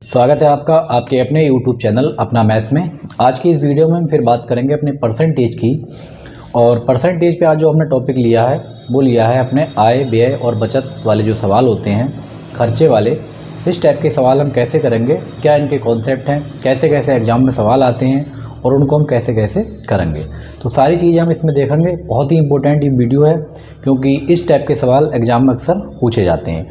स्वागत है आपका आपके अपने YouTube चैनल अपना मैथ में। आज की इस वीडियो में हम फिर बात करेंगे अपने परसेंटेज की। और परसेंटेज पे आज जो हमने टॉपिक लिया है वो लिया है अपने आय व्यय और बचत वाले जो सवाल होते हैं, खर्चे वाले। इस टाइप के सवाल हम कैसे करेंगे, क्या इनके कॉन्सेप्ट हैं, कैसे कैसे एग्ज़ाम में सवाल आते हैं और उनको हम कैसे कैसे करेंगे, तो सारी चीज़ें हम इसमें देखेंगे। बहुत ही इंपॉर्टेंट ये वीडियो है क्योंकि इस टाइप के सवाल एग्ज़ाम में अक्सर पूछे जाते हैं।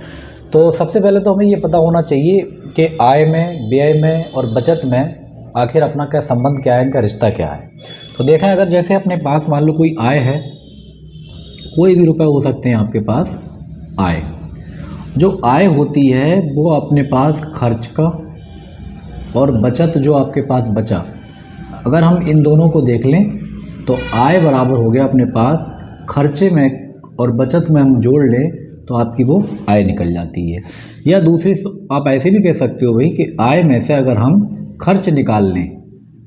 तो सबसे पहले तो हमें ये पता होना चाहिए कि आय में, व्यय में और बचत में आखिर अपना क्या संबंध, क्या है, इनका रिश्ता क्या है। तो देखें, अगर जैसे अपने पास मान लो कोई आय है, कोई भी रुपए हो सकते हैं आपके पास आय, जो आय होती है वो अपने पास खर्च का और बचत जो आपके पास बचा, अगर हम इन दोनों को देख लें तो आय बराबर हो गया अपने पास खर्चे में और बचत में हम जोड़ लें तो आपकी वो आय निकल जाती है। या दूसरी आप ऐसे भी कह सकते हो भाई कि आय में से अगर हम खर्च निकाल लें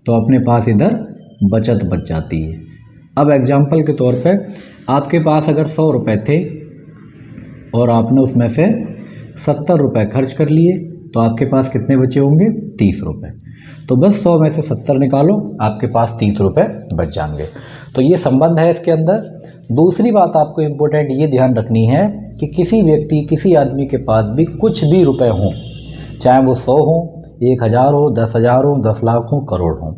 तो अपने पास इधर बचत बच जाती है। अब एग्जाम्पल के तौर पे आपके पास अगर 100 रुपये थे और आपने उसमें से 70 रुपये खर्च कर लिए तो आपके पास कितने बचे होंगे? 30 रुपये। तो बस 100 में से 70 निकालो, आपके पास 30 रुपये बच जाएंगे। तो ये संबंध है इसके अंदर। दूसरी बात आपको इम्पोर्टेंट ये ध्यान रखनी है कि किसी व्यक्ति, किसी आदमी के पास भी कुछ भी रुपए हों, चाहे वो 100 हो, 1000 हो, 10,000 हो, 10 लाख हो, करोड़ हो,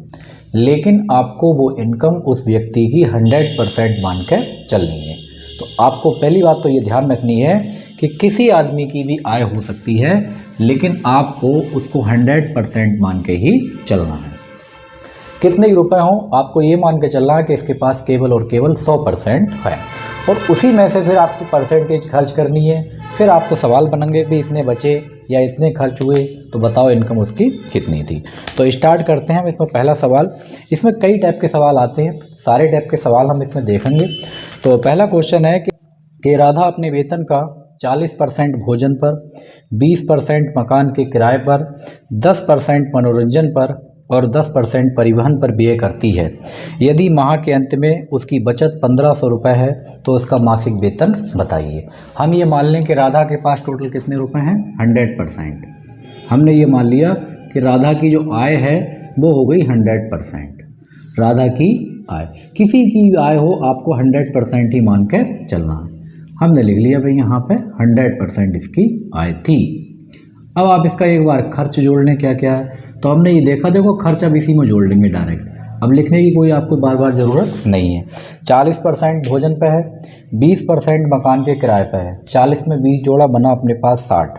लेकिन आपको वो इनकम उस व्यक्ति की 100% मान के चलनी है। तो आपको पहली बात तो ये ध्यान रखनी है कि किसी आदमी की भी आय हो सकती है, लेकिन आपको उसको 100% मान के ही चलना है। कितने ही रुपए हों, आपको ये मान के चलना है कि इसके पास केवल और केवल 100% है, और उसी में से फिर आपको परसेंटेज खर्च करनी है। फिर आपको सवाल बनेंगे कि इतने बचे या इतने खर्च हुए, तो बताओ इनकम उसकी कितनी थी। तो स्टार्ट करते हैं हम इसमें। पहला सवाल, इसमें कई टाइप के सवाल आते हैं, सारे टाइप के सवाल हम इसमें देखेंगे। तो पहला क्वेश्चन है कि राधा अपने वेतन का 40% भोजन पर, 20% मकान के किराए पर, 10% मनोरंजन पर और 10% परिवहन पर व्यय करती है। यदि माह के अंत में उसकी बचत 1500 रुपये है तो उसका मासिक वेतन बताइए। हम ये मान लें कि राधा के पास टोटल कितने रुपए हैं? 100%। हमने ये मान लिया कि राधा की जो आय है वो हो गई 100%। राधा की आय, किसी की आय हो, आपको 100% ही मान के चलना है। हमने लिख लिया भाई यहाँ पे 100% इसकी आय थी। अब आप इसका एक बार खर्च जोड़ लें, क्या क्या है। तो हमने ये देखा, देखो खर्च अब इसी में जोड़ लेंगे डायरेक्ट, अब लिखने की कोई आपको बार बार ज़रूरत नहीं है। 40% भोजन पे है, 20% मकान के किराए पे है, 40 में 20 जोड़ा बना अपने पास 60,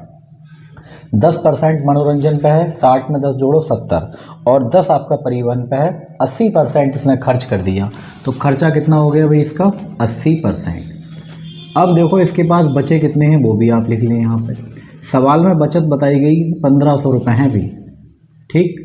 10% मनोरंजन पे है, 60 में 10 जोड़ो 70, और 10 आपका परिवहन पे है। 80% इसने खर्च कर दिया, तो खर्चा कितना हो गया भाई इसका? 80%। अब देखो इसके पास बचे कितने हैं वो भी आप लिख लें यहाँ पे। सवाल में बचत बताई गई 1500 रुपये हैं भी, ठीक।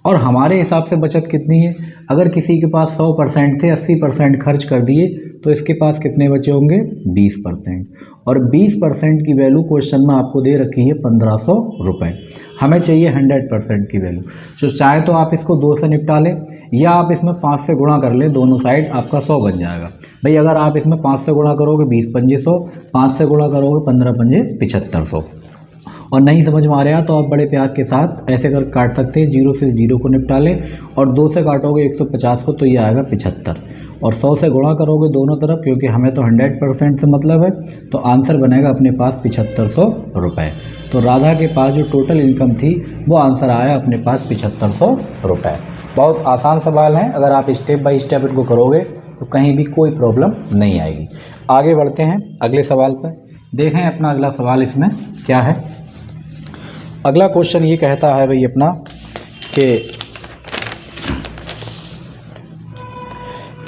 और हमारे हिसाब से बचत कितनी है? अगर किसी के पास 100% थे, 80% खर्च कर दिए, तो इसके पास कितने बचे होंगे? 20%। और 20% की वैल्यू क्वेश्चन में आपको दे रखी है 1500 रुपये। हमें चाहिए 100% की वैल्यू। तो चाहे तो आप इसको 2 से निपटा लें या आप इसमें 5 से गुणा कर लें, दोनों साइड आपका 100 बन जाएगा। भाई अगर आप इसमें 5 से गुणा करोगे 20 पंजे 100, 5 से गुणा करोगे 15 पंजे 7500। और नहीं समझ में आ रहा तो आप बड़े प्यार के साथ ऐसे कर काट सकते हैं, 0 से 0 को निपटा लें, और 2 से काटोगे 150 को तो ये आएगा 75, और 100 से गुणा करोगे दोनों तरफ, क्योंकि हमें तो 100% से मतलब है, तो आंसर बनेगा अपने पास 7500 रुपये। तो राधा के पास जो टोटल इनकम थी वो आंसर आया अपने पास 7500 रुपये। बहुत आसान सवाल है, अगर आप स्टेप बाय स्टेप इनको करोगे तो कहीं भी कोई प्रॉब्लम नहीं आएगी। आगे बढ़ते हैं अगले सवाल पर। देखें अपना अगला सवाल इसमें क्या है। अगला क्वेश्चन ये कहता है भाई अपना कि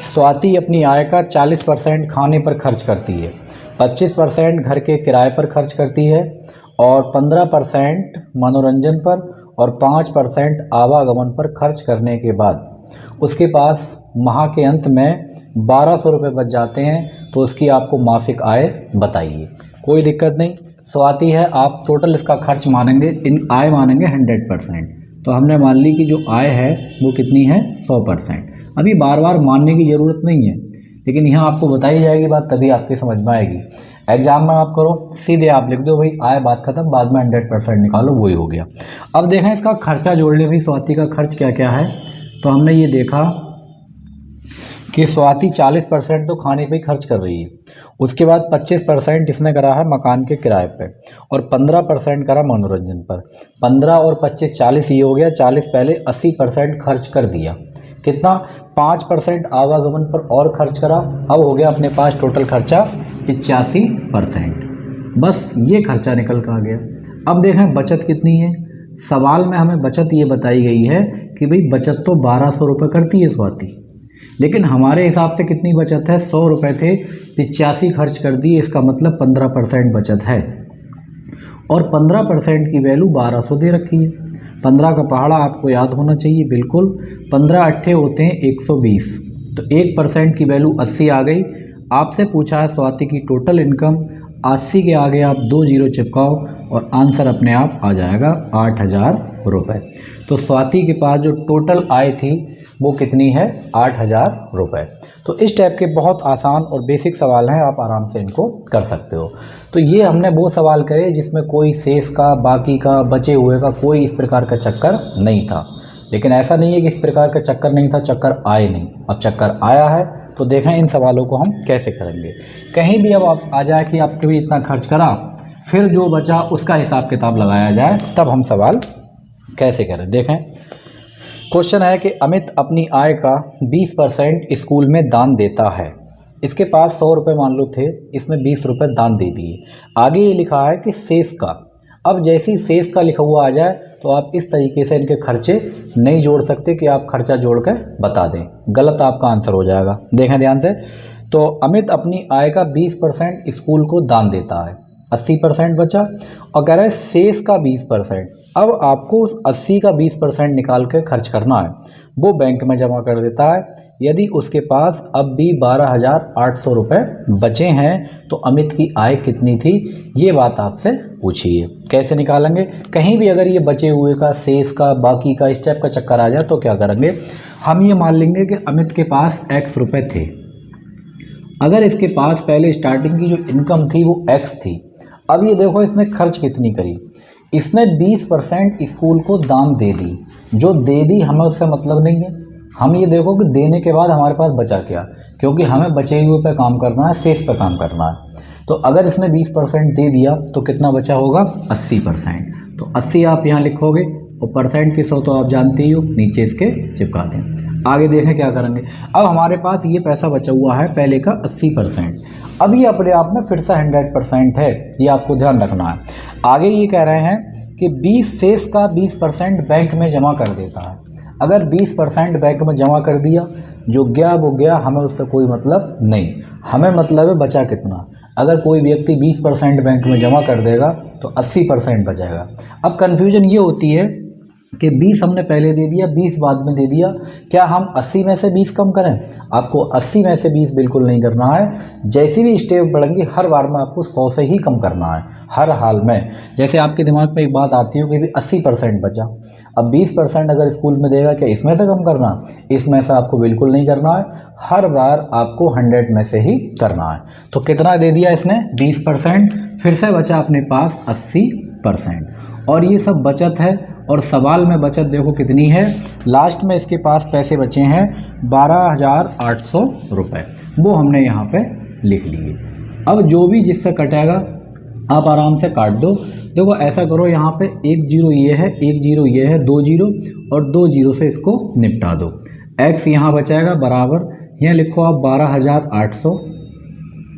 स्वाति अपनी आय का 40% खाने पर खर्च करती है, 25% घर के किराए पर खर्च करती है, और 15% मनोरंजन पर और 5% आवागमन पर खर्च करने के बाद उसके पास माह के अंत में 1200 रुपये बच जाते हैं, तो उसकी आपको मासिक आय बताइए। कोई दिक्कत नहीं, स्वाति है, आप टोटल इसका खर्च मानेंगे, इन आय मानेंगे 100%। तो हमने मान ली कि जो आय है वो कितनी है? 100%। अभी बार बार मानने की ज़रूरत नहीं है, लेकिन यहाँ आपको बताई जाएगी बात, तभी आपके समझ में आएगी। एग्जाम में आप करो सीधे आप लिख दो भाई आय, बात खत्म, बाद में 100% निकालो, वही हो गया। अब देखें इसका खर्चा जोड़ ले भाई, स्वाति का खर्च क्या क्या है। तो हमने ये देखा कि स्वाति 40% तो खाने पे ही खर्च कर रही है, उसके बाद 25% इसने करा है मकान के किराए पे, और 15% करा मनोरंजन पर। 15 और 25 40 ये हो गया, 40 पहले 80% खर्च कर दिया। कितना? 5% आवागमन पर और खर्च करा। अब हो गया अपने पास टोटल खर्चा 85%। बस ये खर्चा निकल कर आ गया। अब देखें बचत कितनी है। सवाल में हमें बचत ये बताई गई है कि भाई बचत तो 1200 रुपये करती है स्वाति, लेकिन हमारे हिसाब से कितनी बचत है? 100 रुपये थे, 85 खर्च कर दिए, इसका मतलब 15% बचत है। और 15% की वैल्यू 1200 दे रखी है। 15 का पहाड़ा आपको याद होना चाहिए बिल्कुल। 15 अट्ठे होते हैं 120, तो 1% की वैल्यू 80 आ गई। आपसे पूछा है स्वाति की टोटल इनकम, 80 के आगे आप 2 जीरो चिपकाओ और आंसर अपने आप आ जाएगा 8000 रुपये। तो स्वाति के पास जो टोटल आय थी वो कितनी है? 8000 रुपये। तो इस टाइप के बहुत आसान और बेसिक सवाल हैं, आप आराम से इनको कर सकते हो। तो ये हमने वो सवाल करे जिसमें कोई शेष का, बाकी का, बचे हुए का कोई इस प्रकार का चक्कर नहीं था। लेकिन ऐसा नहीं है कि इस प्रकार का चक्कर नहीं था, चक्कर आए नहीं। अब चक्कर आया है तो देखें इन सवालों को हम कैसे करेंगे। कहीं भी अब आप आ जाए कि आपके भी इतना खर्च करा, फिर जो बचा उसका हिसाब किताब लगाया जाए, तब हम सवाल कैसे करें। देखें क्वेश्चन है कि अमित अपनी आय का 20% स्कूल में दान देता है। इसके पास 100 रुपये मान लो थे, इसमें 20 रुपये दान दे दिए। आगे ये लिखा है कि शेष का। अब जैसे ही शेष का लिखा हुआ आ जाए तो आप इस तरीके से इनके खर्चे नहीं जोड़ सकते कि आप खर्चा जोड़ कर बता दें, गलत आपका आंसर हो जाएगा। देखें ध्यान से। तो अमित अपनी आय का 20% स्कूल को दान देता है, 80% बचा, और कह रहा है शेष का 20%। अब आपको उस 80 का 20% निकाल कर खर्च करना है, वो बैंक में जमा कर देता है। यदि उसके पास अब भी 12,800 रुपये बचे हैं तो अमित की आय कितनी थी, ये बात आपसे पूछी है। कैसे निकालेंगे? कहीं भी अगर ये बचे हुए का, शेष का, बाकी का इस टाइप का चक्कर आ जाए तो क्या करेंगे, हम ये मान लेंगे कि अमित के पास x रुपये थे। अगर इसके पास पहले स्टार्टिंग की जो इनकम थी वो x थी। अब ये देखो इसने खर्च कितनी करी, इसने 20% स्कूल को दान दे दी। जो दे दी हमें उससे मतलब नहीं है, हम ये देखो कि देने के बाद हमारे पास बचा क्या, क्योंकि हमें बचे हुए पे काम करना है, शेष पे काम करना है। तो अगर इसने 20% दे दिया तो कितना बचा होगा? 80%। तो 80 आप यहाँ लिखोगे और परसेंट की 100 तो आप जानते ही हो, नीचे इसके चिपका दें। आगे देखें क्या करेंगे। अब हमारे पास ये पैसा बचा हुआ है पहले का 80%। अब ये अपने आप में फिर से 100% है, ये आपको ध्यान रखना है। आगे ये कह रहे हैं कि 20 शेष का 20% बैंक में जमा कर देता है। अगर 20% बैंक में जमा कर दिया, जो गया वो गया, हमें उससे कोई मतलब नहीं। हमें मतलब है बचा कितना। अगर कोई व्यक्ति 20% बैंक में जमा कर देगा तो 80% बचेगा। अब कन्फ्यूजन ये होती है कि 20 हमने पहले दे दिया, 20 बाद में दे दिया, क्या हम 80 में से 20 कम करें? आपको 80 में से 20 बिल्कुल नहीं करना है। जैसी भी स्टेप बढ़ेंगी हर बार में आपको 100 से ही कम करना है, हर हाल में। जैसे आपके दिमाग में एक बात आती हो कि भी 80% बचा, अब 20% अगर स्कूल में देगा, क्या इसमें से कम करना? इसमें से आपको बिल्कुल नहीं करना है, हर बार आपको 100 में से ही करना है। तो कितना दे दिया इसने? 20%। फिर से बचा अपने पास 80%। और ये सब बचत है, और सवाल में बचत देखो कितनी है। लास्ट में इसके पास पैसे बचे हैं 12,800 रुपये, वो हमने यहाँ पे लिख लिए। अब जो भी जिससे कटेगा आप आराम से काट दो। देखो ऐसा करो, यहाँ पे 1 जीरो ये है, 1 जीरो ये है, 2 जीरो और 2 जीरो से इसको निपटा दो। x यहाँ बचाएगा बराबर, यहाँ लिखो आप 12,800,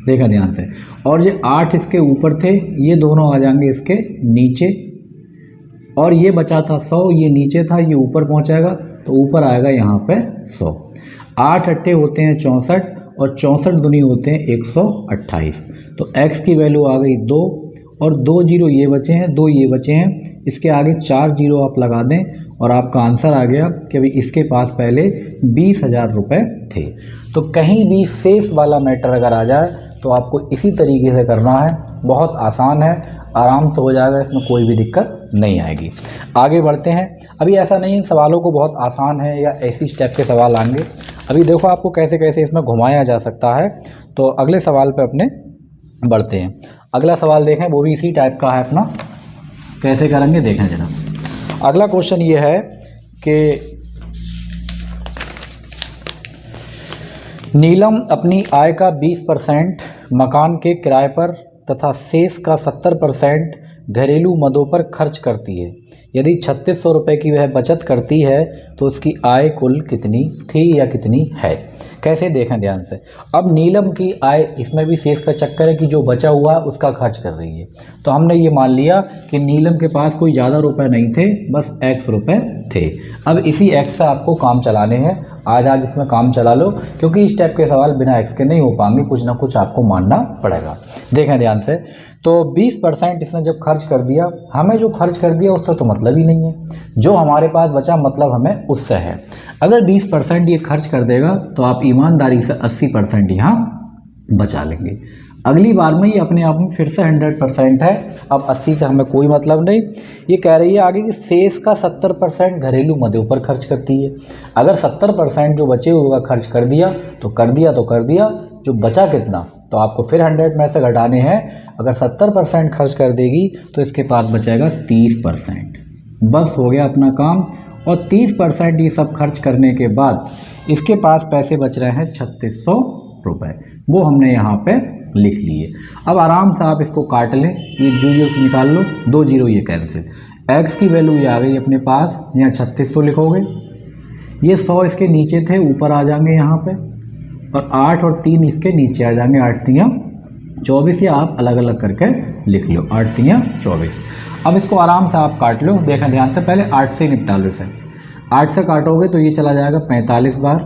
देखा ध्यान से। और ये 8 इसके ऊपर थे, ये दोनों आ जाएंगे इसके नीचे, और ये बचा था 100, ये नीचे था, ये ऊपर पहुंचाएगा तो ऊपर आएगा यहाँ पे 100। 8 अट्ठे होते हैं 64 और 64 दूनी होते हैं 128। तो x की वैल्यू आ गई 2 और 2 जीरो ये बचे हैं, 2 ये बचे हैं, इसके आगे 4 जीरो आप लगा दें और आपका आंसर आ गया कि भाई इसके पास पहले 20,000 रुपये थे। तो कहीं भी शेष वाला मैटर अगर आ जाए तो आपको इसी तरीके से करना है, बहुत आसान है, आराम से हो जाएगा, इसमें कोई भी दिक्कत नहीं आएगी। आगे बढ़ते हैं। अभी ऐसा नहीं इन सवालों को बहुत आसान है या ऐसी स्टेप के सवाल आएंगे। अभी देखो आपको कैसे कैसे इसमें घुमाया जा सकता है। तो अगले सवाल पे अपने बढ़ते हैं। अगला सवाल देखें, वो भी इसी टाइप का है अपना, कैसे करेंगे देखें जरा। अगला क्वेश्चन ये है कि नीलम अपनी आय का 20% मकान के किराए पर तथा शेष का 70% घरेलू मदों पर खर्च करती है। यदि 3600 रुपये की वह बचत करती है तो उसकी आय कुल कितनी थी या कितनी है। कैसे देखें ध्यान से। अब नीलम की आय, इसमें भी शेष का चक्कर है कि जो बचा हुआ है उसका खर्च कर रही है। तो हमने ये मान लिया कि नीलम के पास कोई ज़्यादा रुपए नहीं थे, बस x रुपए थे। अब इसी x से आपको काम चलाने हैं। आज इसमें काम चला लो, क्योंकि इस टाइप के सवाल बिना x के नहीं हो पाएंगे, कुछ ना कुछ आपको मानना पड़ेगा। देखें ध्यान से। तो 20% इसने जब खर्च कर दिया, हमें जो खर्च कर दिया उससे तो मतलब ही नहीं है, जो हमारे पास बचा मतलब हमें उससे है। अगर 20% ये खर्च कर देगा तो आप ईमानदारी से 80% यहाँ बचा लेंगे। अगली बार में ये अपने आप में फिर से 100% है। अब 80 से हमें कोई मतलब नहीं। ये कह रही है आगे कि शेष का 70% घरेलू मदों पर खर्च करती है। अगर 70% जो बचे हुए का खर्च कर दिया तो कर दिया, जो बचा कितना, तो आपको फिर 100 में से घटाने हैं। अगर 70% खर्च कर देगी तो इसके पास बचेगा 30%। बस हो गया अपना काम। और 30% ये सब खर्च करने के बाद इसके पास पैसे बच रहे हैं 3600 रुपये। वो हमने यहाँ पे लिख लिए। अब आराम से आप इसको काट लें, ये जीरो निकाल लो, 2 जीरो ये कैंसिल। x की वैल्यू ये आ गई अपने पास, यहाँ 3600 लिखोगे, ये 100 इसके नीचे थे, ऊपर आ जाएंगे यहाँ पे, और 8 और 3 इसके नीचे आ जाएंगे, 8 तियाँ 24, या आप अलग अलग करके लिख लो, 8 तियाँ 24। अब इसको आराम से आप काट लो। देखें ध्यान से, पहले 8 से निपटा लो इसे। 8 से काटोगे तो ये चला जाएगा 45 बार,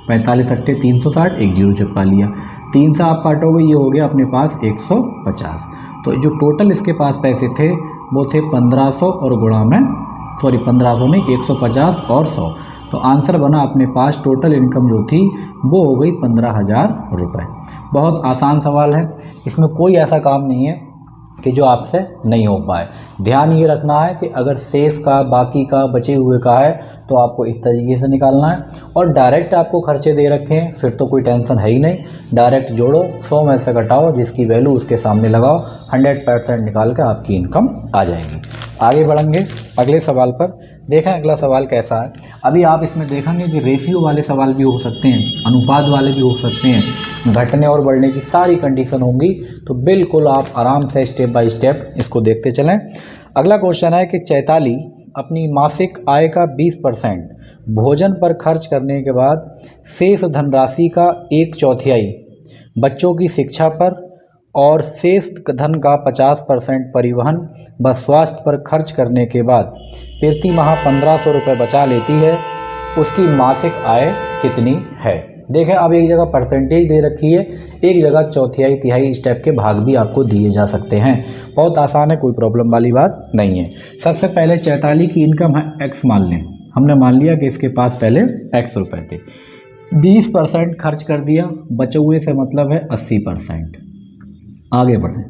45 अट्ठे 360, एक जीरो चिपका लिया। 3 से आप काटोगे, ये हो गया अपने पास 150। तो जो टोटल इसके पास पैसे थे वो थे 1500 और गुणा में, सॉरी 1500 नहीं, 150 और 100। तो आंसर बना अपने पास, टोटल इनकम जो थी वो हो गई 15,000 रुपये। बहुत आसान सवाल है, इसमें कोई ऐसा काम नहीं है कि जो आपसे नहीं हो पाए। ध्यान ये रखना है कि अगर शेष का, बाकी का, बचे हुए का है तो आपको इस तरीके से निकालना है। और डायरेक्ट आपको खर्चे दे रखे हैं फिर तो कोई टेंशन है ही नहीं। डायरेक्ट जोड़ो, 100 में से घटाओ, जिसकी वैल्यू उसके सामने लगाओ, 100% निकाल के आपकी इनकम आ जाएगी। आगे बढ़ेंगे अगले सवाल पर। देखें अगला सवाल कैसा है। अभी आप इसमें देखेंगे कि रेशियो वाले सवाल भी हो सकते हैं, अनुपात वाले भी हो सकते हैं, घटने और बढ़ने की सारी कंडीशन होंगी। तो बिल्कुल आप आराम से स्टेप बाय स्टेप इसको देखते चलें। अगला क्वेश्चन है कि चैताली अपनी मासिक आय का 20% भोजन पर खर्च करने के बाद शेष धनराशि का 1/4 बच्चों की शिक्षा पर और शेष धन का 50% परिवहन व स्वास्थ्य पर खर्च करने के बाद प्रति माह 1500 रुपये बचा लेती है। उसकी मासिक आय कितनी है। देखें, अब एक जगह परसेंटेज दे रखी है, एक जगह चौथाई, तिहाई, इस टाइप के भाग भी आपको दिए जा सकते हैं। बहुत आसान है, कोई प्रॉब्लम वाली बात नहीं है। सबसे पहले चैताली की इनकम है x मान लें। हमने मान लिया कि इसके पास पहले x रुपये थे, 20% खर्च कर दिया, बचे हुए से मतलब है 80%। आगे बढ़ें।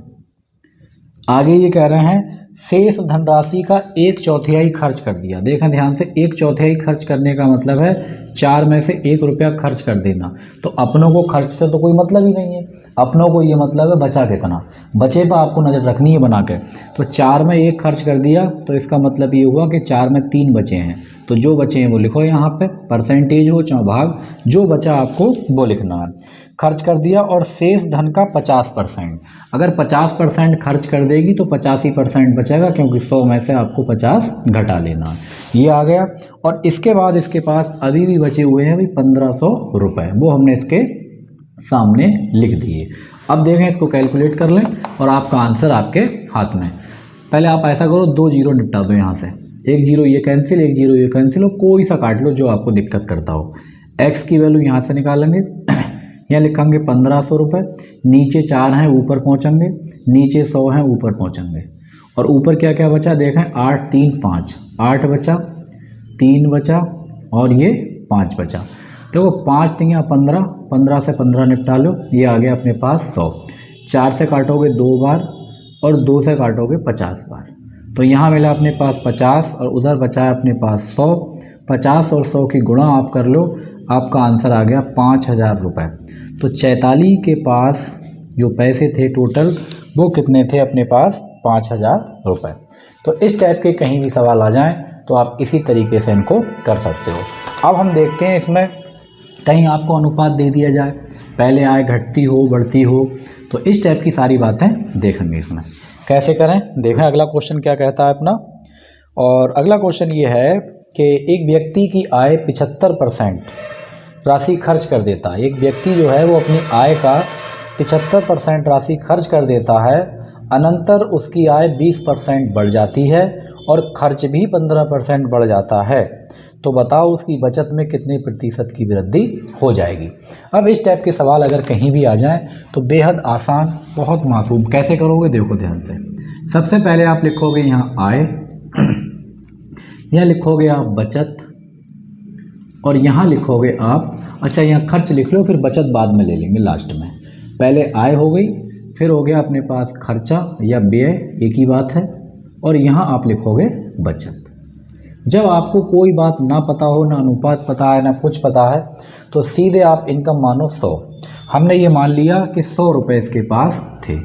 आगे ये कह रहे हैं शेष धनराशि का 1/4 खर्च कर दिया। देखें ध्यान से, 1/4 खर्च करने का मतलब है 4 में से 1 रुपया खर्च कर देना। तो अपनों को खर्च से तो कोई मतलब ही नहीं है, अपनों को ये मतलब है बचा कितना, बचे पर आपको नज़र रखनी है बना के। तो 4 में 1 खर्च कर दिया तो इसका मतलब ये हुआ कि 4 में 3 बचे हैं। तो जो बचे हैं वो लिखो यहाँ पे, परसेंटेज हो चाहे भाग, जो बचा आपको वो लिखना है। खर्च कर दिया और शेष धन का 50%, अगर 50% खर्च कर देगी तो 85% बचेगा, क्योंकि 100 में से आपको 50 घटा लेना है। ये आ गया। और इसके बाद इसके पास अभी भी बचे हुए हैं 1500 रुपये, वो हमने इसके सामने लिख दिए। अब देखें, इसको कैलकुलेट कर लें और आपका आंसर आपके हाथ में। पहले आप ऐसा करो, 2 जीरो निपटा दो यहाँ से, 1 जीरो ये कैंसिल, 1 जीरो ये कैंसिल, हो कोई सा काट लो जो आपको दिक्कत करता हो। x की वैल्यू यहाँ से निकालेंगे, यहाँ लिखेंगे 1500 रुपये, नीचे 4 हैं ऊपर पहुँचेंगे, नीचे 100 हैं ऊपर पहुँचेंगे, और ऊपर क्या क्या बचा देखें, 8 3 5, 8 बचा, 3 बचा और ये 5 बचा। देखो 5 3 15, 15 से 15 निपटा लो, ये आ गया अपने पास 100। 4 से काटोगे 2 बार और 2 से काटोगे 50 बार, तो यहाँ मिला अपने पास 50 और उधर बचा है अपने पास 100। 50 और 100 की गुणा आप कर लो, आपका आंसर आ गया 5000 रुपये। तो चैताली के पास जो पैसे थे टोटल वो कितने थे अपने पास 5,000 रुपये। तो इस टाइप के कहीं भी सवाल आ जाएं तो आप इसी तरीके से इनको कर सकते हो। अब हम देखते हैं इसमें कहीं आपको अनुपात दे दिया जाए, पहले आय घटती हो बढ़ती हो, तो इस टाइप की सारी बातें देखेंगे इसमें कैसे करें। देखें अगला क्वेश्चन क्या कहता है अपना। और अगला क्वेश्चन ये है कि एक व्यक्ति की आय 75% राशि खर्च कर देता है। एक व्यक्ति जो है वो अपनी आय का 75% राशि खर्च कर देता है, अनंतर उसकी आय 20% बढ़ जाती है और खर्च भी 15% बढ़ जाता है। तो बताओ उसकी बचत में कितने प्रतिशत की वृद्धि हो जाएगी। अब इस टाइप के सवाल अगर कहीं भी आ जाएं तो बेहद आसान, बहुत मासूम। कैसे करोगे देखो ध्यान से। सबसे पहले आप लिखोगे यहाँ आय, यहाँ लिखोगे आप बचत, और यहाँ लिखोगे आप, अच्छा यहाँ खर्च लिख लो, फिर बचत बाद में ले लेंगे लास्ट में। पहले आय हो गई, फिर हो गया अपने पास खर्चा या व्यय, एक ही बात है, और यहाँ आप लिखोगे बचत। जब आपको कोई बात ना पता हो, ना अनुपात पता है, ना कुछ पता है, तो सीधे आप इनकम मानो 100। हमने ये मान लिया कि 100 रुपये इसके पास थे।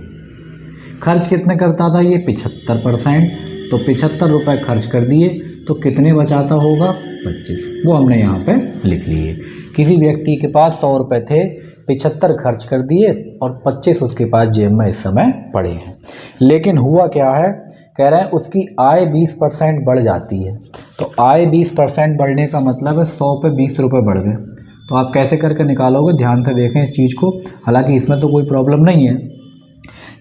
खर्च कितने करता था ये 75%, तो 75 रुपये खर्च कर दिए तो कितने बचाता होगा 25, वो हमने यहाँ पे लिख लिए। किसी व्यक्ति के पास 100 रुपये थे, 75 खर्च कर दिए और 25 उसके पास जेब में इस समय पड़े हैं। लेकिन हुआ क्या है, कह रहे हैं उसकी आय 20% बढ़ जाती है। तो आय 20% बढ़ने का मतलब है 100 पे 20 रुपये बढ़ गए। तो आप कैसे करके निकालोगे, ध्यान से देखें इस चीज़ को। हालांकि इसमें तो कोई प्रॉब्लम नहीं है।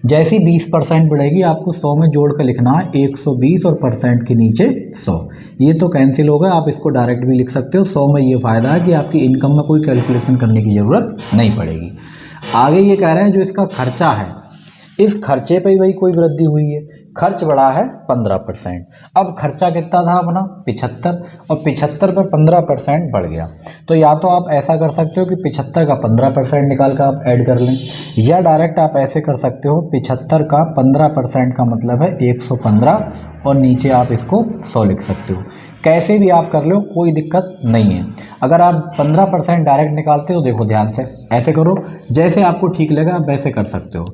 जैसी 20% बढ़ेगी आपको 100 में जोड़ कर लिखना है 120 और परसेंट के नीचे 100। ये तो कैंसिल होगा, आप इसको डायरेक्ट भी लिख सकते हो। 100 में ये फ़ायदा है कि आपकी इनकम में कोई कैलकुलेशन करने की ज़रूरत नहीं पड़ेगी। आगे ये कह रहे हैं जो इसका खर्चा है, इस खर्चे पे वही कोई वृद्धि हुई है। खर्च बढ़ा है 15%। अब खर्चा कितना था अपना 75, और 75 पे 15% बढ़ गया। तो या तो आप ऐसा कर सकते हो कि 75 का 15% निकाल कर आप ऐड कर लें, या डायरेक्ट आप ऐसे कर सकते हो 75 का 15% का मतलब है 115, और नीचे आप इसको 100 लिख सकते हो। कैसे भी आप कर लो, कोई दिक्कत नहीं है। अगर आप 15% डायरेक्ट निकालते हो, देखो ध्यान से ऐसे करो, जैसे आपको ठीक लगा आप वैसे कर सकते हो।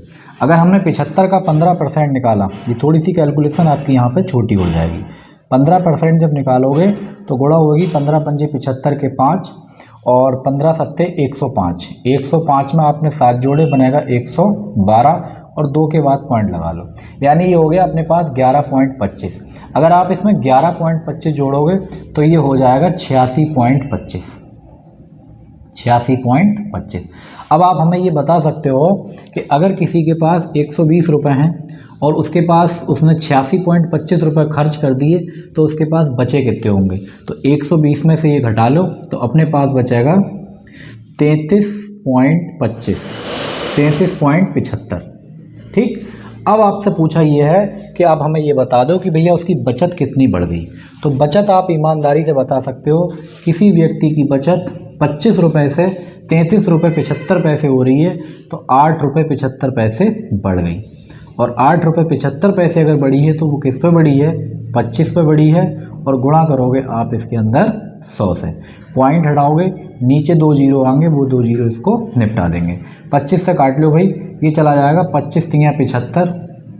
अगर हमने 75 का 15% निकाला, ये थोड़ी सी कैलकुलेशन आपकी यहाँ पे छोटी हो जाएगी। 15% जब निकालोगे तो गुणा होगी 15 पंजे 75 के 5 और 15 सत्ते 105। 105 में आपने 7 जोड़े, बनेगा 112, और 2 के बाद पॉइंट लगा लो, यानी ये हो गया अपने पास 11.25। अगर आप इसमें 11.25 जोड़ोगे तो ये हो जाएगा 86.25। 86.25। अब आप हमें ये बता सकते हो कि अगर किसी के पास 120 रुपये हैं और उसके पास उसने 86.25 रुपये खर्च कर दिए, तो उसके पास बचे कितने होंगे। तो 120 में से ये घटा लो तो अपने पास बचेगा 33.75। ठीक। अब आपसे पूछा ये है कि आप हमें ये बता दो कि भैया उसकी बचत कितनी बढ़ गई। तो बचत आप ईमानदारी से बता सकते हो, किसी व्यक्ति की बचत 25 रुपये से 33 रुपये 75 पैसे हो रही है, तो 8 रुपये 75 पैसे बढ़ गई। और 8 रुपये 75 पैसे अगर बढ़ी है तो वो किस पे बढ़ी है, 25 पे बढ़ी है, और गुणा करोगे आप इसके अंदर 100 से। पॉइंट हटाओगे, नीचे 2 जीरो आएंगे, वो 2 जीरो इसको निपटा देंगे। 25 से काट लो भाई, ये चला जाएगा 25 तियाँ 75,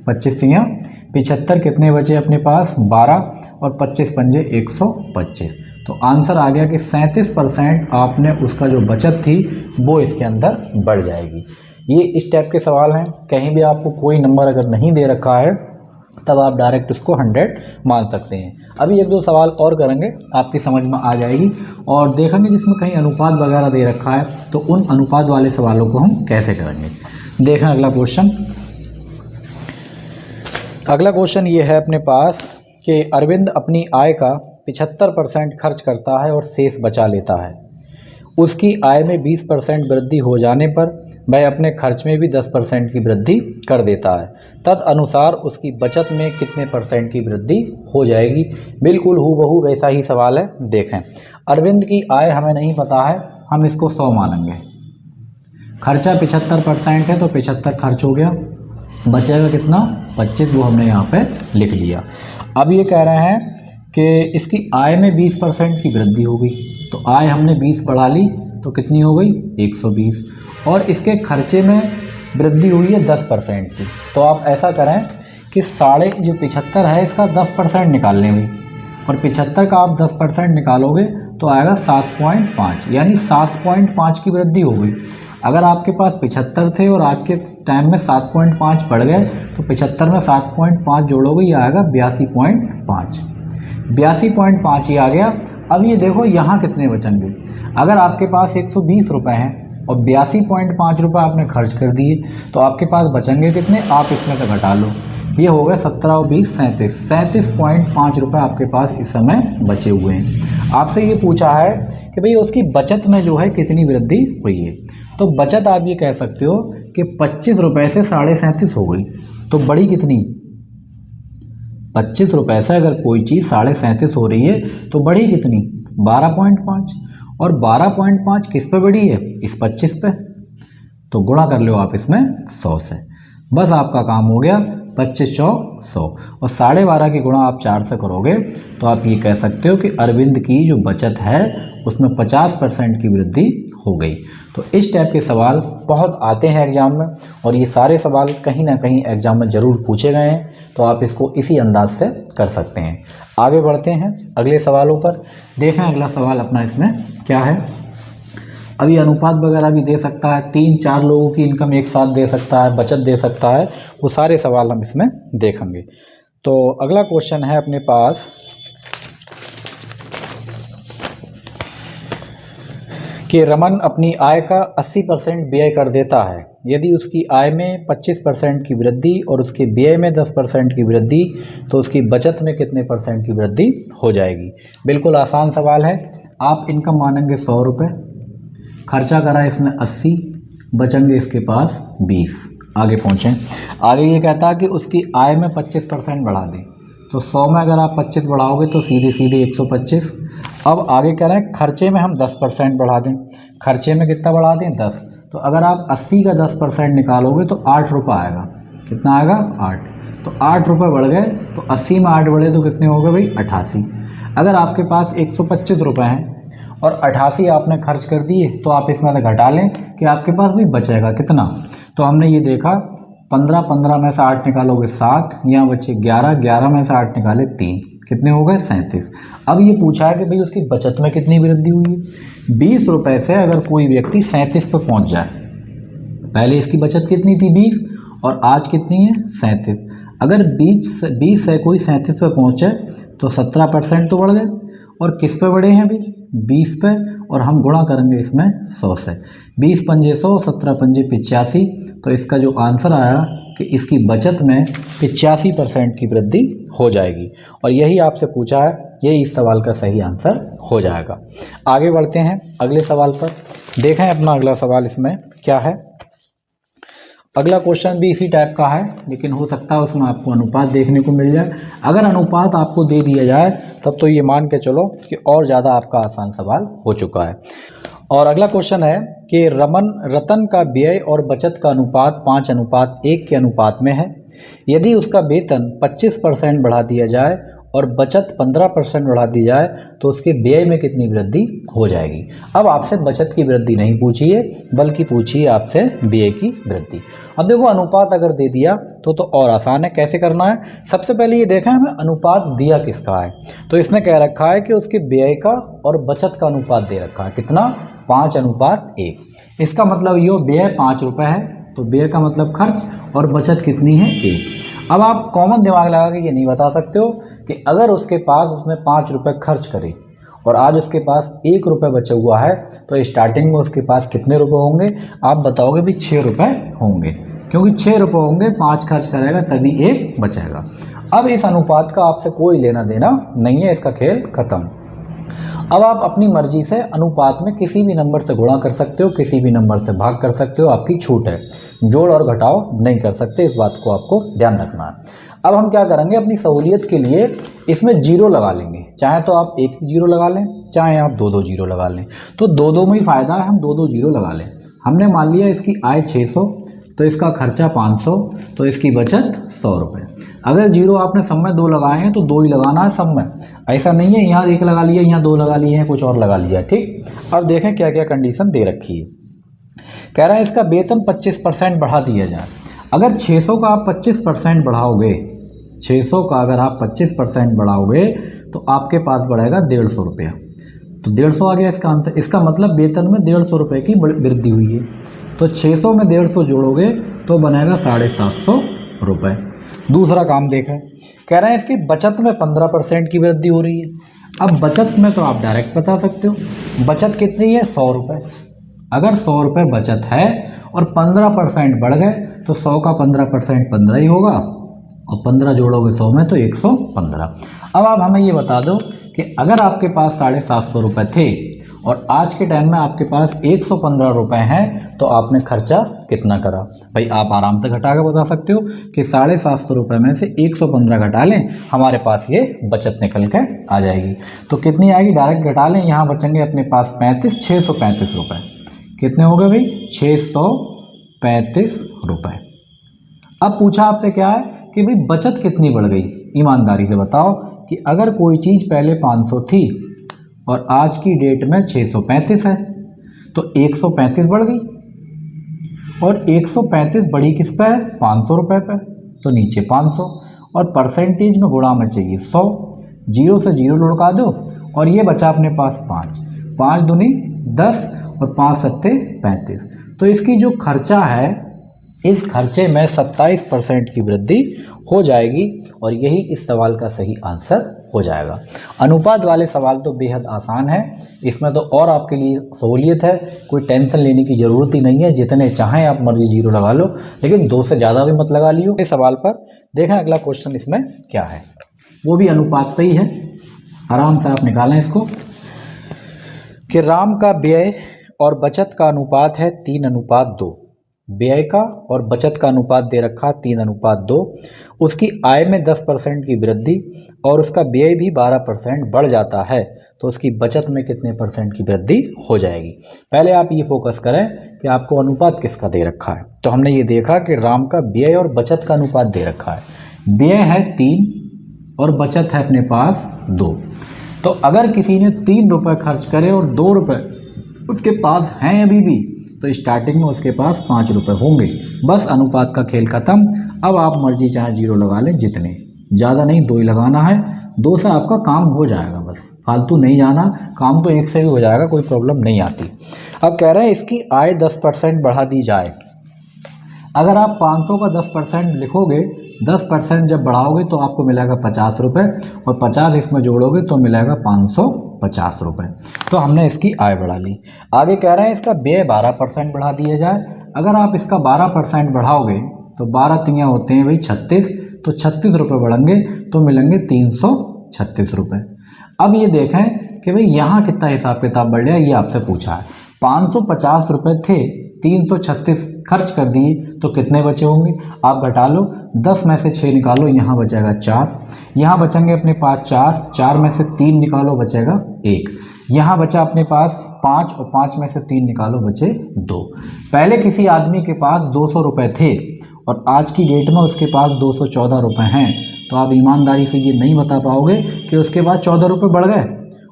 25 तियाँ 75, कितने बचे अपने पास 12, और 25 पंजे 125। तो आंसर आ गया कि 37% आपने उसका जो बचत थी वो इसके अंदर बढ़ जाएगी। ये इस टाइप के सवाल हैं। कहीं भी आपको कोई नंबर अगर नहीं दे रखा है तब आप डायरेक्ट उसको 100 मान सकते हैं। अभी 1-2 सवाल और करेंगे, आपकी समझ में आ जाएगी, और देखेंगे जिसमें कहीं अनुपात वगैरह दे रखा है तो उन अनुपात वाले सवालों को हम कैसे करेंगे। देखें अगला क्वेश्चन। अगला क्वेश्चन ये है अपने पास कि अरविंद अपनी आय का 75% खर्च करता है और शेष बचा लेता है। उसकी आय में 20% वृद्धि हो जाने पर वह अपने खर्च में भी 10% की वृद्धि कर देता है। तद अनुसार उसकी बचत में कितने % की वृद्धि हो जाएगी। बिल्कुल हूबहू वैसा ही सवाल है। देखें, अरविंद की आय हमें नहीं पता है, हम इसको 100 मानेंगे। खर्चा 75% है तो 75 खर्च हो गया, बचेगा कितना 25, वो हमने यहाँ पे लिख लिया। अब ये कह रहे हैं कि इसकी आय में 20% की वृद्धि हो गई, तो आय हमने 20 बढ़ा ली तो कितनी हो गई 120, और इसके खर्चे में वृद्धि हुई है 10% की। तो आप ऐसा करें कि 75 है इसका 10% निकाल लें भाई, और 75 का आप 10% निकालोगे तो आएगा 7.5, यानी 7.5 की वृद्धि हो गई। अगर आपके पास 75 थे और आज के टाइम में 7.5 बढ़ गए तो 75 में 7.5 जोड़ोगे, ये आएगा 82.5। 82.5 ही आ गया। अब ये देखो यहाँ कितने बचेंगे। अगर आपके पास 120 रुपये हैं और 82.5 रुपये आपने खर्च कर दिए तो आपके पास बचेंगे कितने, आप इसमें से घटा लो। ये हो गया 17 और 20 37.5 रुपये आपके पास इस समय बचे हुए हैं। आपसे ये पूछा है कि भाई उसकी बचत में जो है कितनी वृद्धि हुई है। तो बचत आप ये कह सकते हो कि 25 रुपये से 37.5 हो गई। तो बड़ी कितनी, 25 रुपये से अगर कोई चीज़ 37.5 हो रही है तो बड़ी कितनी, 12.5। और 12.5 किस पे बढ़ी है, इस 25 पे। तो गुणा कर लो आप इसमें 100 से, बस आपका काम हो गया। 25 चौक 100 और 12.5 की गुणा आप 4 से करोगे तो आप ये कह सकते हो कि अरविंद की जो बचत है उसमें 50% की वृद्धि हो गई। तो इस टाइप के सवाल बहुत आते हैं एग्जाम में, और ये सारे सवाल कहीं ना कहीं एग्जाम में ज़रूर पूछे गए हैं। तो आप इसको इसी अंदाज से कर सकते हैं। आगे बढ़ते हैं अगले सवालों पर। देखें अगला सवाल अपना इसमें क्या है। अभी अनुपात वगैरह भी दे सकता है, 3-4 लोगों की इनकम एक साथ दे सकता है, बचत दे सकता है, वो सारे सवाल हम इसमें देखेंगे। तो अगला क्वेश्चन है अपने पास कि रमन अपनी आय का 80% व्यय कर देता है। यदि उसकी आय में 25% की वृद्धि और उसके व्यय में 10% की वृद्धि तो उसकी बचत में कितने % की वृद्धि हो जाएगी। बिल्कुल आसान सवाल है। आप इनकम मानेंगे 100 रुपये, खर्चा करा इसमें 80, बचेंगे इसके पास 20। आगे पहुँचें। आगे ये कहता है कि उसकी आय में 25% बढ़ा दें। तो 100 में अगर आप 25 बढ़ाओगे तो सीधे सीधे 125। अब आगे कह रहे हैं खर्चे में हम 10% बढ़ा दें। खर्चे में कितना बढ़ा दें, 10। तो अगर आप 80 का 10% निकालोगे तो 8 रुपये आएगा। कितना आएगा, 8। तो 8 रुपये बढ़ गए, तो 80 में 8 बढ़े तो कितने हो गए भाई, 88। अगर आपके पास 125 रुपये हैं और 88 आपने खर्च कर दिए तो आप इसमें से घटा लें कि आपके पास भी बचेगा कितना। तो हमने ये देखा 15 में से 8 निकालोगे 7, यहाँ बचे 11 में से 8 निकाले 3, कितने हो गए, 37। अब ये पूछा है कि भाई उसकी बचत में कितनी वृद्धि हुई है। 20 रुपये से अगर कोई व्यक्ति 37 पर पहुँच जाए, पहले इसकी बचत कितनी थी 20 और आज कितनी है 37। अगर 20 से कोई 37 पर पहुँचे तो 17% तो बढ़ गए। और किस पे बढ़े हैं भाई, 20 पे, और हम गुणा करेंगे इसमें 100 से। 20 पंजे 100, 17 पंजे 85। तो इसका जो आंसर आया कि इसकी बचत में 85% की वृद्धि हो जाएगी। और यही आपसे पूछा है, यही इस सवाल का सही आंसर हो जाएगा। आगे बढ़ते हैं अगले सवाल पर। देखें अपना अगला सवाल इसमें क्या है। अगला क्वेश्चन भी इसी टाइप का है, लेकिन हो सकता है उसमें आपको अनुपात देखने को मिल जाए। अगर अनुपात आपको दे दिया जाए तब तो ये मान के चलो कि और ज़्यादा आपका आसान सवाल हो चुका है। और अगला क्वेश्चन है कि रतन का व्यय और बचत का अनुपात 5:1 के अनुपात में है। यदि उसका वेतन 25% बढ़ा दिया जाए और बचत 15% बढ़ा दी जाए तो उसके व्यय में कितनी वृद्धि हो जाएगी। अब आपसे बचत की वृद्धि नहीं पूछी है, बल्कि पूछी है आपसे व्यय की वृद्धि। अब देखो अनुपात अगर दे दिया तो और आसान है। कैसे करना है, सबसे पहले ये देखें हमें अनुपात दिया किसका है। तो इसने कह रखा है कि उसके व्यय का और बचत का अनुपात दे रखा है, कितना, 5:1। इसका मतलब ये व्यय 5 रुपये है तो व्यय का मतलब खर्च, और बचत कितनी है, 1। अब आप कॉमन दिमाग लगा के ये नहीं बता सकते हो कि अगर उसके पास उसने 5 रुपये खर्च करे और आज उसके पास 1 रुपये बचा हुआ है तो स्टार्टिंग में उसके पास कितने रुपए होंगे। आप बताओगे भी 6 रुपये होंगे, क्योंकि 6 रुपये होंगे, 5 खर्च करेगा तभी 1 बचेगा। अब इस अनुपात का आपसे कोई लेना देना नहीं है, इसका खेल खत्म। अब आप अपनी मर्जी से अनुपात में किसी भी नंबर से गुणा कर सकते हो, किसी भी नंबर से भाग कर सकते हो, आपकी छूट है। जोड़ और घटाव नहीं कर सकते, इस बात को आपको ध्यान रखना है। अब हम क्या करेंगे, अपनी सहूलियत के लिए इसमें 0 लगा लेंगे। चाहे तो आप 1 0 लगा लें, चाहे आप 2 0 लगा लें। तो 2 में ही फ़ायदा है, हम 2 0 लगा लें। हमने मान लिया इसकी आय 600 तो इसका खर्चा 500 तो इसकी बचत 100 रुपये। अगर 0 आपने सब में 2 लगाए हैं तो 2 ही लगाना है सब में, ऐसा नहीं है यहाँ 1 लगा लिया, यहाँ 2 लगा लिए हैं, कुछ और लगा लिया। ठीक, अब देखें क्या क्या कंडीशन दे रखी है। कह रहा है इसका वेतन 25% बढ़ा दिया जाए। अगर 600 का आप 25% बढ़ाओगे, 600 का अगर आप 25% बढ़ाओगे तो आपके पास बढ़ेगा 150 रुपया। तो 150 आ गया इसका आंसर। इसका मतलब वेतन में 150 रुपये की वृद्धि हुई है। तो 600 में 150 जोड़ोगे तो बनेगा 750 रुपये। दूसरा काम देखें, कह रहे हैं इसकी बचत में 15% की वृद्धि हो रही है। अब बचत में तो आप डायरेक्ट बता सकते हो, बचत कितनी है 100 रुपये। अगर 100 रुपये बचत है और 15% बढ़ गए तो 100 का 15% 15 ही होगा, और 15 जोड़ोगे 100 में तो 115। अब आप हमें ये बता दो कि अगर आपके पास 750 रुपये थे और आज के टाइम में आपके पास 115 रुपये हैं तो आपने खर्चा कितना करा। भाई आप आराम से घटा के बता सकते हो कि 750 रुपये में से 115 घटा लें, हमारे पास ये बचत निकल के आ जाएगी। तो कितनी आएगी, डायरेक्ट घटा लें, यहाँ बचेंगे अपने पास 635 रुपये। कितने हो गए भाई, 635 रुपये। अब पूछा आपसे क्या है कि भाई बचत कितनी बढ़ गई। ईमानदारी से बताओ कि अगर कोई चीज़ पहले 500 थी और आज की डेट में 635 है तो 135 बढ़ गई, और 135 बढ़ी किस पे है, 500 रुपये पे, तो नीचे 500, और परसेंटेज में गुणा में चाहिए 100, 0 से 0 लुढ़का दो, और ये बचा अपने पास 5, 5 दूनी 10 और 5 सत्ते 35। तो इसकी जो खर्चा है, इस खर्चे में 27% की वृद्धि हो जाएगी, और यही इस सवाल का सही आंसर हो जाएगा। अनुपात वाले सवाल तो बेहद आसान है, इसमें तो और आपके लिए सहूलियत है, कोई टेंशन लेने की ज़रूरत ही नहीं है। जितने चाहें आप मर्जी 0 लगा लो, लेकिन 2 से ज़्यादा भी मत लगा लियो। इस सवाल पर देखें अगला क्वेश्चन इसमें क्या है, वो भी अनुपात पे ही है। आराम से आप निकालें इसको कि राम का व्यय और बचत का अनुपात है 3:2। व्यय का और बचत का अनुपात दे रखा 3:2। उसकी आय में 10% की वृद्धि और उसका व्यय भी 12% बढ़ जाता है, तो उसकी बचत में कितने परसेंट की वृद्धि हो जाएगी। पहले आप ये फोकस करें कि आपको अनुपात किसका दे रखा है। तो हमने ये देखा कि राम का व्यय और बचत का अनुपात दे रखा है। व्यय है 3 और बचत है अपने पास 2। तो अगर किसी ने 3 रुपये खर्च करे और 2 रुपये उसके पास हैं अभी भी, तो स्टार्टिंग में उसके पास 5 रुपये होंगे। बस अनुपात का खेल खत्म। अब आप मर्जी चाहे 0 लगा लें, जितने, ज़्यादा नहीं 2 ही लगाना है। 2 से आपका काम हो जाएगा, बस फालतू नहीं जाना, काम तो 1 से भी हो जाएगा, कोई प्रॉब्लम नहीं आती। अब कह रहे हैं इसकी आय 10% बढ़ा दी जाए। अगर आप 500 का 10% लिखोगे, 10% जब बढ़ाओगे तो आपको मिलेगा 50 रुपये, और 50 इसमें जोड़ोगे तो मिलेगा 550 रुपये। तो हमने इसकी आय बढ़ा ली। आगे कह रहे हैं इसका व्यय 12% बढ़ा दिया जाए। अगर आप इसका 12% बढ़ाओगे तो 12 तियाँ होते हैं भाई 36, तो 36 रुपये बढ़ेंगे तो मिलेंगे 336 रुपये। अब ये देखें कि भाई यहाँ कितना हिसाब किताब बढ़ गया, ये आपसे पूछा है। 550 रुपये थे, 336 खर्च कर दिए, तो कितने बचे होंगे आप घटा लो। 10 में से 6 निकालो, यहाँ बचेगा 4, यहाँ बचेंगे अपने पास 4, 4 में से 3 निकालो बचेगा 1, यहाँ बचा अपने पास 5 और 5 में से 3 निकालो बचे 2। पहले किसी आदमी के पास 200 रुपये थे और आज की डेट में उसके पास 214 रुपये हैं, तो आप ईमानदारी से ये नहीं बता पाओगे कि उसके पास 14 रुपये बढ़ गए,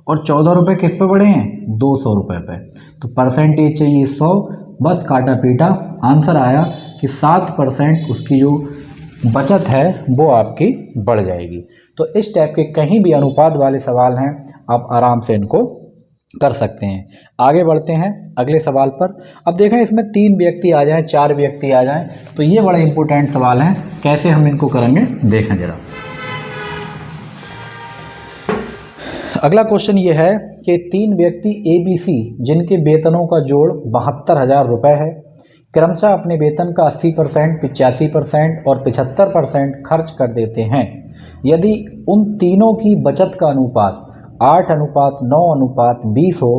और 14 रुपये किस पे बढ़े हैं, 200 रुपये पे। तो परसेंटेज चाहिए 100, बस काटा पीटा आंसर आया कि 7% उसकी जो बचत है वो आपकी बढ़ जाएगी। तो इस टाइप के कहीं भी अनुपात वाले सवाल हैं, आप आराम से इनको कर सकते हैं। आगे बढ़ते हैं अगले सवाल पर। अब देखें इसमें 3 व्यक्ति आ जाएं, 4 व्यक्ति आ जाएं, तो ये बड़े इंपॉर्टेंट सवाल हैं। कैसे हम इनको करेंगे देखें जरा। अगला क्वेश्चन ये है कि 3 व्यक्ति ABC जिनके वेतनों का जोड़ 72,000 रुपये है, क्रमशः अपने वेतन का 80%, 85% और 75% खर्च कर देते हैं। यदि उन तीनों की बचत का अनुपात 8:9:20 हो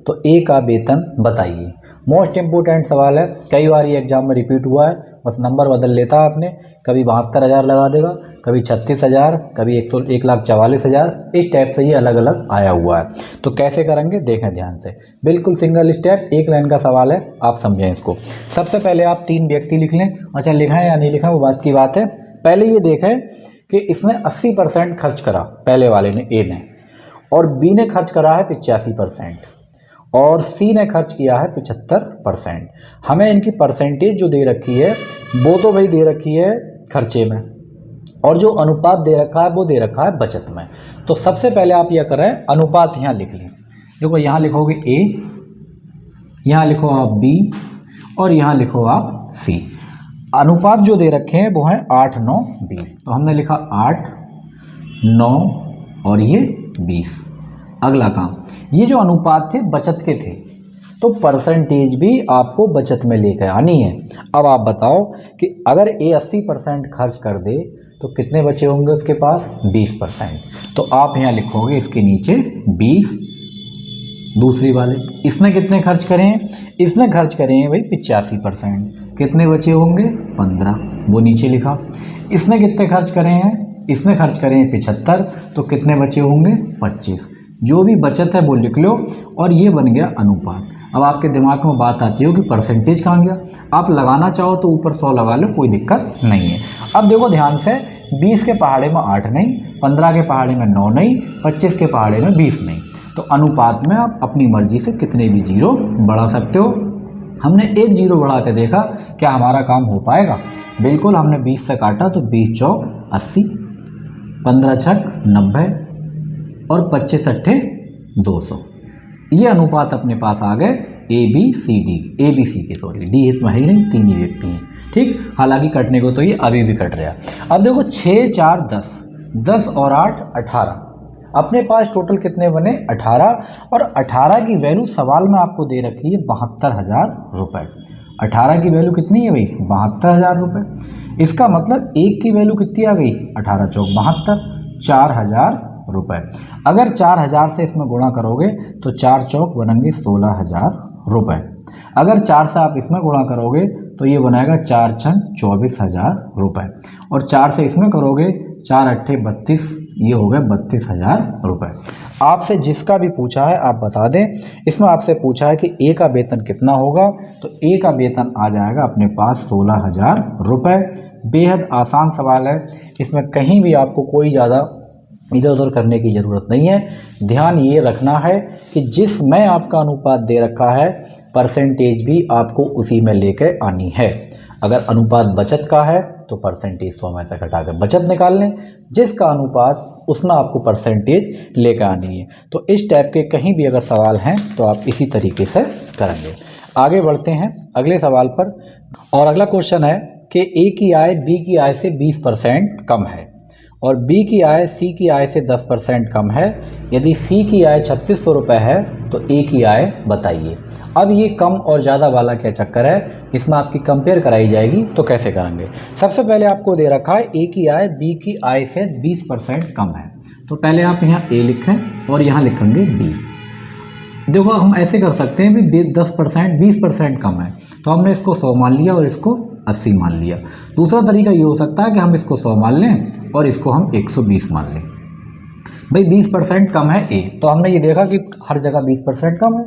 तो A का वेतन बताइए। मोस्ट इम्पोर्टेंट सवाल है, कई बार ये एग्जाम में रिपीट हुआ है, बस नंबर बदल लेता है आपने, कभी 72,000 लगा देगा, कभी 36,000, कभी 1,44,000, इस टाइप से ये अलग अलग आया हुआ है। तो कैसे करेंगे देखें ध्यान से, बिल्कुल सिंगल स्टेप, एक लाइन का सवाल है, आप समझें इसको। सबसे पहले आप 3 व्यक्ति लिख लें, अच्छा लिखा है या नहीं लिखा वो बात की बात है। पहले ये देखें कि इसने 80% खर्च करा, पहले वाले ने A ने, और B ने खर्च करा है 85%, और सी ने खर्च किया है 75%। हमें इनकी परसेंटेज जो दे रखी है वो तो भाई दे रखी है खर्चे में, और जो अनुपात दे रखा है वो दे रखा है बचत में। तो सबसे पहले आप यह करें, अनुपात यहाँ लिख लें। देखो यहाँ लिखोगे ए, यहाँ लिखो आप बी, और यहाँ लिखो आप सी। अनुपात जो दे रखे हैं वो हैं 8, 9, 20। तो हमने लिखा 8, 9 और ये 20। अगला काम, ये जो अनुपात थे बचत के थे, तो परसेंटेज भी आपको बचत में लेकर आनी है। अब आप बताओ कि अगर ए 80% खर्च कर दे तो कितने बचे होंगे उसके पास? 20%। तो आप यहाँ लिखोगे इसके नीचे 20। दूसरी वाले, इसने कितने खर्च करें हैं? इसने खर्च करें हैं भाई 85%। कितने बचे होंगे? 15, वो नीचे लिखा। इसने कितने खर्च करें हैं? इसने खर्च करें हैं 75, तो कितने बचे होंगे? 25। जो भी बचत है वो लिख लो, और ये बन गया अनुपात। अब आपके दिमाग में बात आती हो कि परसेंटेज कहाँ गया? आप लगाना चाहो तो ऊपर 100 लगा लो, कोई दिक्कत नहीं है। अब देखो ध्यान से, 20 के पहाड़े में 8 नहीं, 15 के पहाड़े में 9 नहीं, 25 के पहाड़े में 20 नहीं। तो अनुपात में आप अपनी मर्जी से कितने भी जीरो बढ़ा सकते हो। हमने एक जीरो बढ़ा के देखा, क्या हमारा काम हो पाएगा? बिल्कुल। हमने 20 से काटा तो 20 चौक 80, 15 छक 90 और 25 अट्ठे 200। ये अनुपात अपने पास आ गए A B C D, A B C के, सॉरी डी इसमें है ही नहीं, तीन ही व्यक्ति हैं। ठीक, हालांकि कटने को तो ये अभी भी कट रहा। अब देखो 6, 4, 10, 10 और 8 18। अपने पास टोटल कितने बने? 18। और 18 की वैल्यू सवाल में आपको दे रखी है 72,000 रुपये। 18 की वैल्यू कितनी है भाई? 72,000 रुपये। इसका मतलब एक की वैल्यू कितनी आ गई? 18 चौक 72, 4,000 रुपये। अगर 4,000 से इसमें गुणा करोगे तो 4 चौक बनेंगे 16,000 रुपये। अगर 4 से आप इसमें गुणा करोगे तो ये बनाएगा 4 छन 24,000 रुपये। और 4 से इसमें करोगे 4 अट्ठे 32, ये हो गए 32,000 रुपये। आपसे जिसका भी पूछा है आप बता दें। इसमें आपसे पूछा है कि ए का वेतन कितना होगा, तो ए का वेतन आ जाएगा अपने पास 16,000 रुपये। बेहद आसान सवाल है, इसमें कहीं भी आपको कोई ज़्यादा इधर उधर करने की ज़रूरत नहीं है। ध्यान ये रखना है कि जिसमें आपका अनुपात दे रखा है, परसेंटेज भी आपको उसी में लेकर आनी है। अगर अनुपात बचत का है तो परसेंटेज 100 में से घटाकर बचत निकाल लें, जिसका अनुपात उसमें आपको परसेंटेज लेकर आनी है। तो इस टाइप के कहीं भी अगर सवाल हैं तो आप इसी तरीके से करेंगे। आगे बढ़ते हैं अगले सवाल पर। और अगला क्वेश्चन है कि ए की आय बी की आय से 20% कम है और बी की आय सी की आय से 10% कम है। यदि सी की आय 3600 रुपये है तो ए की आय बताइए। अब ये कम और ज़्यादा वाला क्या चक्कर है, इसमें आपकी कंपेयर कराई जाएगी। तो कैसे करेंगे? सबसे पहले आपको दे रखा है ए की आय बी की आय से 20% कम है, तो पहले आप यहाँ ए लिखें और यहाँ लिखेंगे बी। देखो हम ऐसे कर सकते हैं भी 10% 20% कम है, तो हमने इसको 100 मान लिया और इसको 80 मान लिया। दूसरा तरीका ये हो सकता है कि हम इसको 100 मान लें और इसको हम 120 मान लें। भाई 20% कम है ए, तो हमने ये देखा कि हर जगह 20% कम है,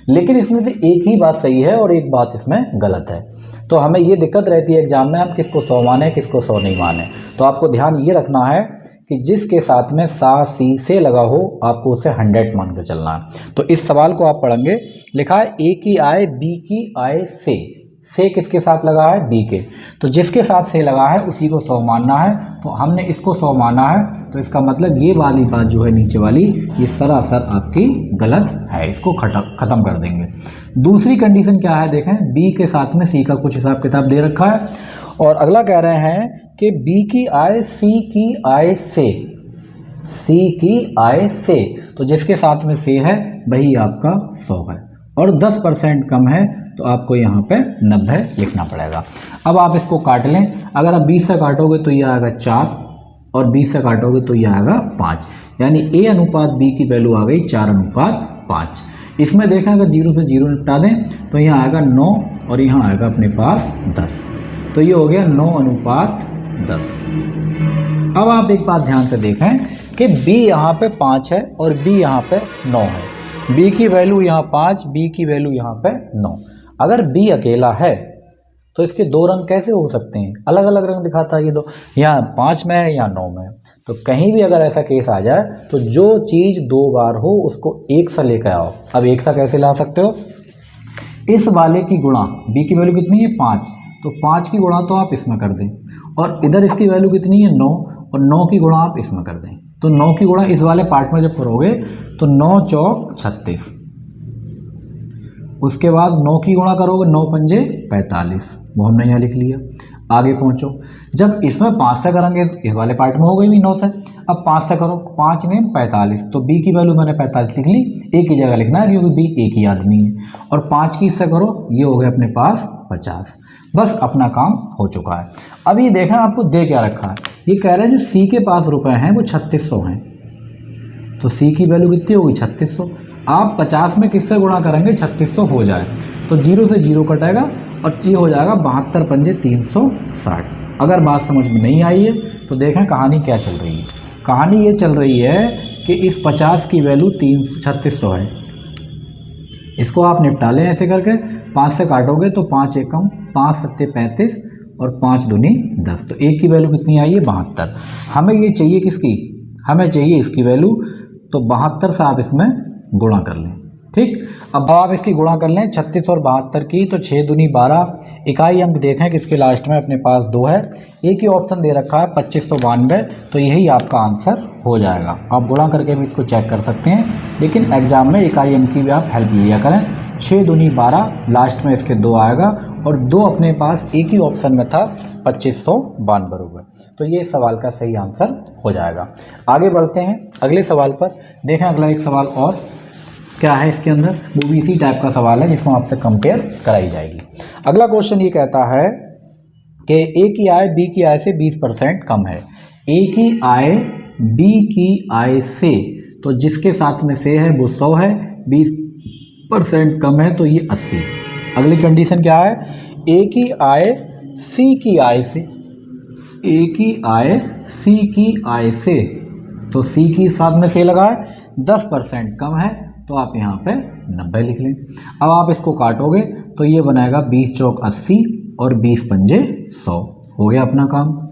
लेकिन इसमें से एक ही बात सही है और एक बात इसमें गलत है। तो हमें ये दिक्कत रहती है एग्जाम में, आप किसको 100 माने किसको 100 नहीं माने। तो आपको ध्यान ये रखना है कि जिसके साथ में सा सी से लगा हो आपको उसे 100 मान कर चलना है। तो इस सवाल को आप पढ़ेंगे, लिखा है ए की आय बी की आय से किसके साथ लगा है? बी के। तो जिसके साथ से लगा है उसी को 100 मानना है, तो हमने इसको 100 माना है। तो इसका मतलब ये वाली बात जो है नीचे वाली, ये सरासर आपकी गलत है, इसको खत्म कर देंगे। दूसरी कंडीशन क्या है देखें, बी के साथ में सी का कुछ हिसाब किताब दे रखा है और अगला कह रहे हैं कि बी की आय सी की आय से, सी की आय से, तो जिसके साथ में से है वही आपका 100 है और 10% कम है, तो आपको यहाँ पे 90 लिखना पड़ेगा। अब आप इसको काट लें, अगर आप 20 से काटोगे तो ये आएगा 4 और 20 से काटोगे तो ये आएगा 5, यानी ए अनुपात बी की वैल्यू आ गई 4:5। इसमें देखें अगर 0 से 0 निपटा दें तो यहाँ आएगा 9 और यहाँ आएगा अपने पास 10, तो ये हो गया 9:10। अब आप एक बात ध्यान से देखें कि बी यहाँ पे 5 है और बी यहाँ पे 9 है। बी की वैल्यू यहाँ 5, बी की वैल्यू यहाँ पे 9। अगर बी अकेला है तो इसके दो रंग कैसे हो सकते हैं, अलग अलग रंग दिखाता है ये दो, यहाँ 5 में है यहाँ 9 में है। तो कहीं भी अगर ऐसा केस आ जाए तो जो चीज़ 2 बार हो उसको एक सा लेकर आओ। अब एक सा कैसे ला सकते हो, इस वाले की गुणा, बी की वैल्यू कितनी है 5, तो 5 की गुणा तो आप इसमें कर दें, और इधर इसकी वैल्यू कितनी है 9, और 9 की गुणा आप इसमें कर दें। तो 9 की गुणा इस वाले पार्ट में जब करोगे तो 9 चौक 36, उसके बाद 9 की गुणा करोगे 9 पंजे 45, वो हमने यहाँ लिख लिया। आगे पहुँचो, जब इसमें 5 से करेंगे इस वाले पार्ट में हो गई भी 9 से, अब 5 से करो, 5 में 45, तो बी की वैल्यू मैंने 45 लिख ली, ए की जगह लिखना है क्योंकि बी एक ही आदमी है, और 5 की इससे करो, ये हो गया अपने पास 50। बस अपना काम हो चुका है। अब ये देखें आपको दे क्या रखा है, ये कह रहे हैं जो सी के पास रुपए हैं वो 3600 हैं, तो सी की वैल्यू कितनी होगी 3600। आप 50 में किससे गुणा करेंगे 3600 हो जाए, तो 0 से 0 कटेगा और ये हो जाएगा 72 पंजे 360। अगर बात समझ में नहीं आई है तो देखें कहानी क्या चल रही है। कहानी ये चल रही है कि इस 50 की वैल्यू 3600 है, इसको आप निपटा लें ऐसे करके, 5 से काटोगे तो 5 एकम 5 सत्ते 35 और 5 दूनी 10, तो एक की वैल्यू कितनी आई है 72। हमें ये चाहिए किसकी, हमें चाहिए इसकी वैल्यू, तो 72 से आप इसमें गुणा कर लें। ठीक, अब आप इसकी गुणा कर लें 36 और 72 की, तो 6 दूनी 12, इकाई अंक देखें किसके लास्ट में अपने पास 2 है, एक ही ऑप्शन दे रखा है 2592, तो यही आपका आंसर हो जाएगा। आप गुणा करके भी इसको चेक कर सकते हैं, लेकिन एग्जाम में इकाई अंक की भी आप हेल्प लिया करें। 6 दूनी 12, लास्ट में इसके 2 आएगा, और 2 अपने पास एक ही ऑप्शन में था 2592 रुपये, तो ये सवाल का सही आंसर हो जाएगा। आगे बढ़ते हैं अगले सवाल पर। देखें अगला एक सवाल और क्या है इसके अंदर, वो भी इसी टाइप का सवाल है जिसको आपसे कंपेयर कराई जाएगी। अगला क्वेश्चन ये कहता है कि ए की आय बी की आय से 20% कम है। ए की आय बी की आय से, तो जिसके साथ में से है वो 100 है, 20% कम है तो ये 80। अगली कंडीशन क्या है, ए की आय सी की आय से, ए की आय सी की आय से, तो सी की साथ में से लगा है, 10% कम है, तो आप यहाँ पे 90 लिख लें। अब आप इसको काटोगे तो ये बनाएगा 20 चौक 80 और 20 पंजे 100, हो गया अपना काम।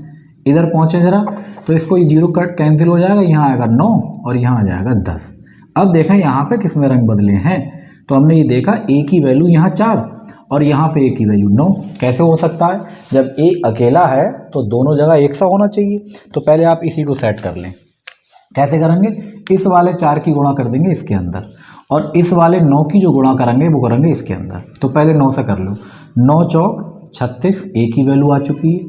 इधर पहुँचे ज़रा, तो इसको ये 0 कट कैंसिल हो जाएगा, यहाँ आएगा 9 और यहाँ आ जाएगा 10। अब देखें यहाँ पे किस में रंग बदले हैं, तो हमने ये देखा ए की वैल्यू यहाँ 4 और यहाँ पे ए की वैल्यू 9। कैसे हो सकता है, जब ए अकेला है तो दोनों जगह एक सा होना चाहिए, तो पहले आप इसी को सेट कर लें। कैसे करेंगे, इस वाले 4 की गुणा कर देंगे इसके अंदर, और इस वाले 9 की जो गुणा करेंगे वो करेंगे इसके अंदर। तो पहले 9 से कर लो, 9 चौक 36, ए की वैल्यू आ चुकी है,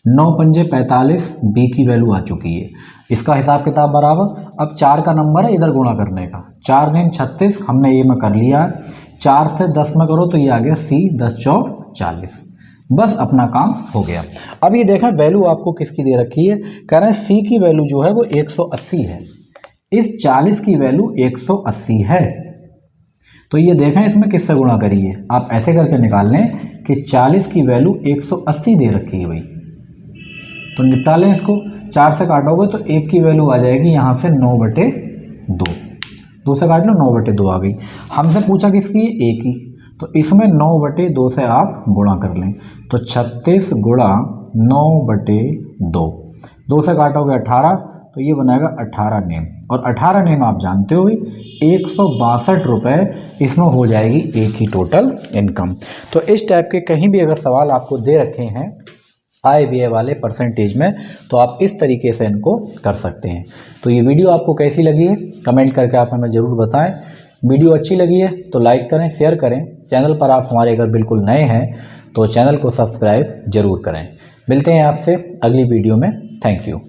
9 पंजे 45, बी की वैल्यू आ चुकी है। इसका हिसाब किताब बराबर, अब 4 का नंबर है इधर गुणा करने का, 4 नेम 36 हमने ये में कर लिया है, 4 से 10 में करो तो ये आ गया सी, 10 चौक 40, बस अपना काम हो गया। अब ये देखें वैल्यू आपको किसकी दे रखी है, कह रहे हैं सी की वैल्यू जो है वो 180 है, इस 40 की वैल्यू 180 है, तो ये देखें इसमें किससे गुणा करिए, आप ऐसे करके निकाल लें कि 40 की वैल्यू 180 दे रखी है भाई, तो निपटा लें इसको। 4 से काटोगे तो 1 की वैल्यू आ जाएगी यहाँ से 9/2, 2 से काट लो 9/2 आ गई। हमसे पूछा किसकी है, ए की, तो इसमें 9/2 से आप गुणा कर लें, तो 36 गुणा 9/2, 2 से काटोगे 18, तो ये बनाएगा 18 नेम, और 18 नेम आप जानते हो 162 रुपये इसमें हो जाएगी एक ही टोटल इनकम। तो इस टाइप के कहीं भी अगर सवाल आपको दे रखे हैं आय व्यय वाले परसेंटेज में, तो आप इस तरीके से इनको कर सकते हैं। तो ये वीडियो आपको कैसी लगी है कमेंट करके आप हमें ज़रूर बताएं। वीडियो अच्छी लगी है तो लाइक करें, शेयर करें। चैनल पर आप हमारे अगर बिल्कुल नए हैं तो चैनल को सब्सक्राइब जरूर करें। मिलते हैं आपसे अगली वीडियो में। Thank you.